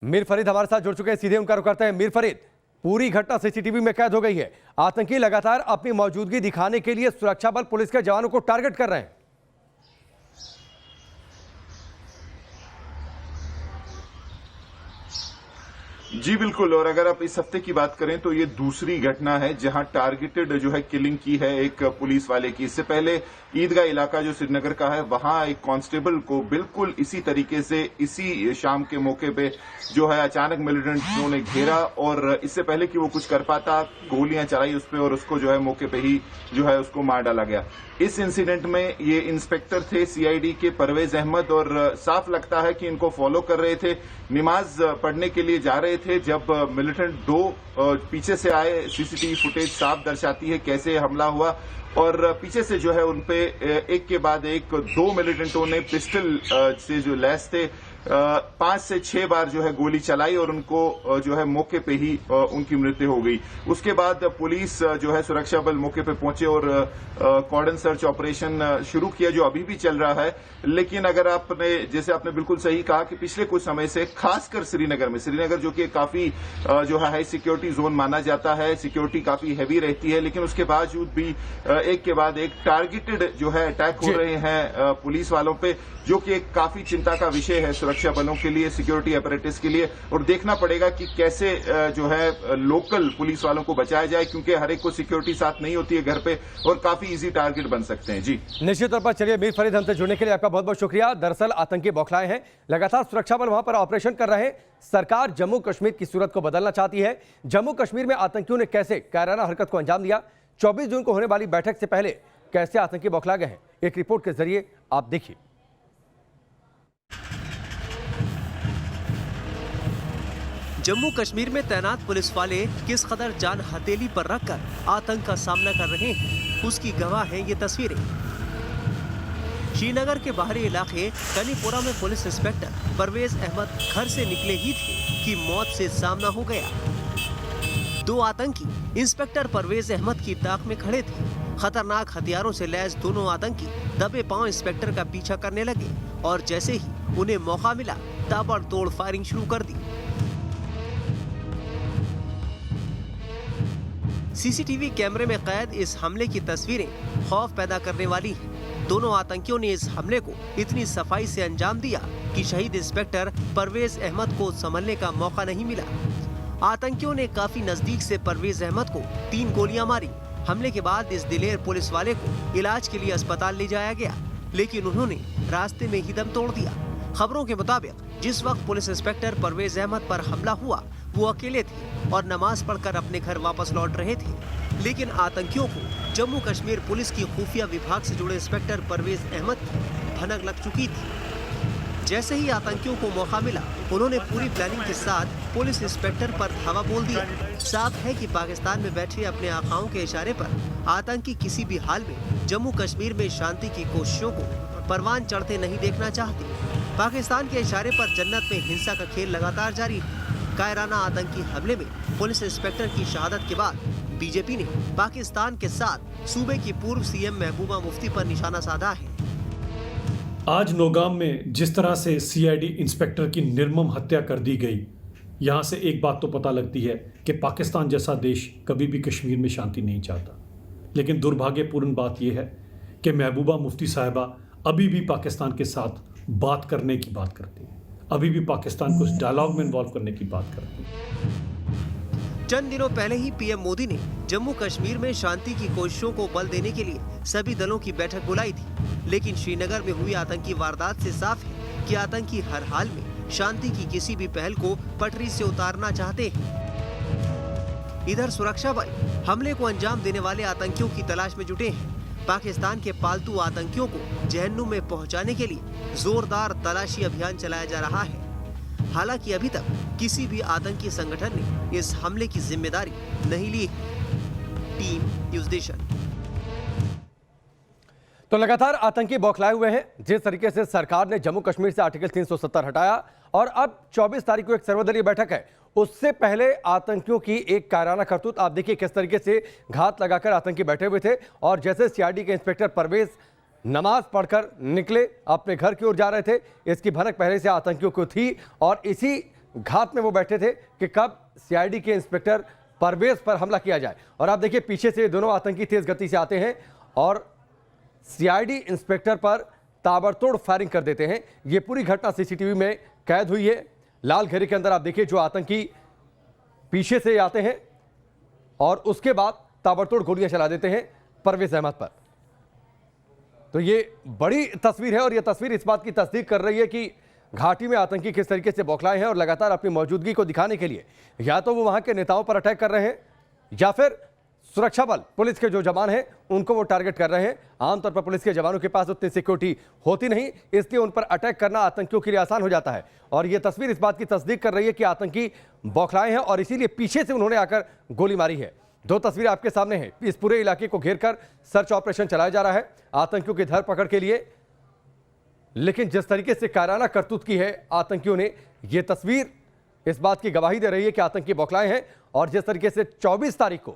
मीर फरीद हमारे साथ जुड़ चुके हैं, सीधे उनका रुख करते हैं। मीर फरीद, पूरी घटना सीसीटीवी में कैद हो गई है। आतंकी लगातार अपनी मौजूदगी दिखाने के लिए सुरक्षा बल पुलिस के जवानों को टारगेट कर रहे हैं। जी बिल्कुल। और अगर आप इस हफ्ते की बात करें तो ये दूसरी घटना है जहां टारगेटेड जो है किलिंग की है एक पुलिस वाले की। इससे पहले ईदगाह इलाका जो श्रीनगर का है वहां एक कांस्टेबल को बिल्कुल इसी तरीके से इसी शाम के मौके पे जो है अचानक मिलिटेंट्स ने घेरा और इससे पहले कि वो कुछ कर पाता गोलियां चलाई उस पर और उसको जो है मौके पे ही जो है उसको मार डाला गया। इस इंसिडेंट में ये इंस्पेक्टर थे सीआईडी के परवेज अहमद और साफ लगता है कि इनको फॉलो कर रहे थे, नमाज पढ़ने के लिए जा रहे थे जब मिलिटेंट दो पीछे से आए। सीसीटीवी फुटेज साफ दर्शाती है कैसे हमला हुआ और पीछे से जो है उनपे एक के बाद एक दो मिलिटेंटों ने पिस्टल से जो लैस थे 5 से 6 बार जो है गोली चलाई और उनको जो है मौके पे ही उनकी मृत्यु हो गई। उसके बाद पुलिस जो है सुरक्षा बल मौके पे पहुंचे और कॉर्डन सर्च ऑपरेशन शुरू किया जो अभी भी चल रहा है। लेकिन अगर आपने जैसे आपने बिल्कुल सही कहा कि पिछले कुछ समय से खासकर श्रीनगर जो कि काफी जो है हाई सिक्योरिटी जोन माना जाता है, सिक्योरिटी काफी हैवी रहती है, लेकिन उसके बावजूद भी एक के बाद एक टारगेटेड जो है अटैक हो रहे हैं पुलिस वालों पे, जो कि एक काफी चिंता का विषय है सुरक्षा बलों के लिए, सिक्योरिटी अपरेटिस के लिए। और देखना पड़ेगा कि कैसे जो है लोकल पुलिस वालों को बचाया जाए, क्योंकि हर एक को सिक्योरिटी साथ नहीं होती है घर पे और काफी इजी टारगेट बन सकते हैं। जी निश्चित तौर पर। चलिए मीर फरीद, हमसे जुड़ने के लिए आपका बहुत बहुत शुक्रिया। दरअसल आतंकी बौखलाए हैं, लगातार सुरक्षा बल वहां पर ऑपरेशन कर रहे हैं। सरकार जम्मू कश्मीर की सूरत को बदलना चाहती है। जम्मू कश्मीर में आतंकियों ने कैसे कायराना हरकत को अंजाम दिया, 24 जून को होने वाली बैठक से पहले कैसे आतंकी बौखला गए हैं, एक रिपोर्ट के जरिए आप देखिए। जम्मू कश्मीर में तैनात पुलिस वाले किस कदर जान हथेली पर रखकर आतंक का सामना कर रहे हैं, उसकी गवाह हैं ये तस्वीरें। श्रीनगर के बाहरी इलाके कनीपुरा में पुलिस इंस्पेक्टर परवेज अहमद घर से निकले ही थे कि मौत से सामना हो गया। दो आतंकी इंस्पेक्टर परवेज अहमद की ताक में खड़े थे। खतरनाक हथियारों से लैस दोनों आतंकी दबे पांव इंस्पेक्टर का पीछा करने लगे और जैसे ही उन्हें मौका मिला ताबड़तोड़ फायरिंग शुरू कर दी। सीसीटीवी कैमरे में कैद इस हमले की तस्वीरें खौफ पैदा करने वाली हैं। दोनों आतंकियों ने इस हमले को इतनी सफाई से अंजाम दिया कि शहीद इंस्पेक्टर परवेज अहमद को संभलने का मौका नहीं मिला। आतंकियों ने काफी नजदीक से परवेज अहमद को 3 गोलियां मारी। हमले के बाद इस दिलेर पुलिस वाले को इलाज के लिए अस्पताल ले जाया गया, लेकिन उन्होंने रास्ते में ही दम तोड़ दिया। खबरों के मुताबिक जिस वक्त पुलिस इंस्पेक्टर परवेज अहमद पर हमला हुआ वो अकेले थे और नमाज पढ़कर अपने घर वापस लौट रहे थे, लेकिन आतंकियों को जम्मू कश्मीर पुलिस की खुफिया विभाग से जुड़े इंस्पेक्टर परवेज अहमद की भनक लग चुकी थी। जैसे ही आतंकियों को मौका मिला उन्होंने पूरी प्लानिंग के साथ पुलिस इंस्पेक्टर पर धावा बोल दिया। साफ है कि पाकिस्तान में बैठे अपने आकाओं के इशारे पर आतंकी किसी भी हाल में जम्मू कश्मीर में शांति की कोशिशों को परवान चढ़ते नहीं देखना चाहते। पाकिस्तान के इशारे पर जन्नत में हिंसा का खेल लगातार जारी है। कायराना आतंकी हमले में पुलिस इंस्पेक्टर की शहादत के बाद बीजेपी ने पाकिस्तान के साथ सूबे की पूर्व सीएम महबूबा मुफ्ती पर निशाना साधा है। आज नौगाम में जिस तरह से सीआईडी इंस्पेक्टर की निर्मम हत्या कर दी गई, यहाँ से एक बात तो पता लगती है कि पाकिस्तान जैसा देश कभी भी कश्मीर में शांति नहीं चाहता। लेकिन दुर्भाग्यपूर्ण बात यह है कि महबूबा मुफ्ती साहिबा अभी भी पाकिस्तान के साथ बात करने की बात करती है, अभी भी पाकिस्तान को इस डायलॉग में इन्वॉल्व करने की बात करती है। चंद दिनों पहले ही पीएम मोदी ने जम्मू कश्मीर में शांति की कोशिशों को बल देने के लिए सभी दलों की बैठक बुलाई थी, लेकिन श्रीनगर में हुई आतंकी वारदात से साफ है कि आतंकी हर हाल में शांति की किसी भी पहल को पटरी से उतारना चाहते हैं। इधर सुरक्षा बल हमले को अंजाम देने वाले आतंकियों की तलाश में जुटे हैं। पाकिस्तान के पालतू आतंकियों को जहन्नुम में पहुंचाने के लिए जोरदार तलाशी अभियान चलाया जा रहा है। हालांकि अभी तक किसी भी आतंकी संगठन ने इस हमले की जिम्मेदारी नहीं ली है। Team news nation. तो लगातार आतंकी बौखलाए हुए हैं। जिस तरीके से सरकार ने जम्मू कश्मीर से आर्टिकल 370 हटाया और अब 24 तारीख को एक सर्वदलीय बैठक है, उससे पहले आतंकियों की एक कायराना करतूत आप देखिए किस तरीके से घात लगाकर आतंकी बैठे हुए थे। और जैसे सीआईडी के इंस्पेक्टर परवेज नमाज पढ़कर निकले, अपने घर की ओर जा रहे थे, इसकी भनक पहले से आतंकियों को थी और इसी घात में वो बैठे थे कि कब सीआईडी के इंस्पेक्टर परवेज पर हमला किया जाए। और आप देखिए पीछे से ये दोनों आतंकी तेज गति से आते हैं और सीआईडी इंस्पेक्टर पर ताबड़तोड़ फायरिंग कर देते हैं। ये पूरी घटना सीसीटीवी में कैद हुई है। लाल घेरे के अंदर आप देखिए जो आतंकी पीछे से आते हैं और उसके बाद ताबड़तोड़ गोलियां चला देते हैं परवेज अहमद पर। तो ये बड़ी तस्वीर है और ये तस्वीर इस बात की तस्दीक कर रही है कि घाटी में आतंकी किस तरीके से बौखलाए हैं और लगातार अपनी मौजूदगी को दिखाने के लिए या तो वो वहां के नेताओं पर अटैक कर रहे हैं या फिर सुरक्षा बल पुलिस के जो जवान हैं उनको वो टारगेट कर रहे हैं। आमतौर पर पुलिस के जवानों के पास उतनी सिक्योरिटी होती नहीं, इसलिए उन पर अटैक करना आतंकियों के लिए आसान हो जाता है। और ये तस्वीर इस बात की तस्दीक कर रही है कि आतंकी बौखलाए हैं और इसीलिए पीछे से उन्होंने आकर गोली मारी है। दो तस्वीरें आपके सामने हैं। इस पूरे इलाके को घेरकर सर्च ऑपरेशन चलाया जा रहा है आतंकियों की धरपकड़ के लिए, लेकिन जिस तरीके से कायराना करतूत की है आतंकियों ने, यह तस्वीर इस बात की गवाही दे रही है कि आतंकी बौखलाए हैं। और जिस तरीके से 24 तारीख को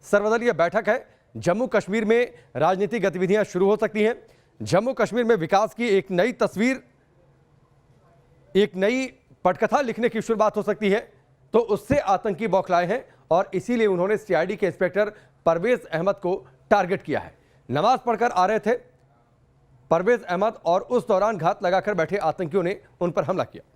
सर्वदलीय बैठक है, जम्मू कश्मीर में राजनीतिक गतिविधियां शुरू हो सकती हैं। जम्मू कश्मीर में विकास की एक नई तस्वीर, एक नई पटकथा लिखने की शुरुआत हो सकती है। तो उससे आतंकी बौखलाए हैं और इसीलिए उन्होंने सीआईडी के इंस्पेक्टर परवेज अहमद को टारगेट किया है। नमाज पढ़कर आ रहे थे परवेज अहमद और उस दौरान घात लगाकर बैठे आतंकियों ने उन पर हमला किया।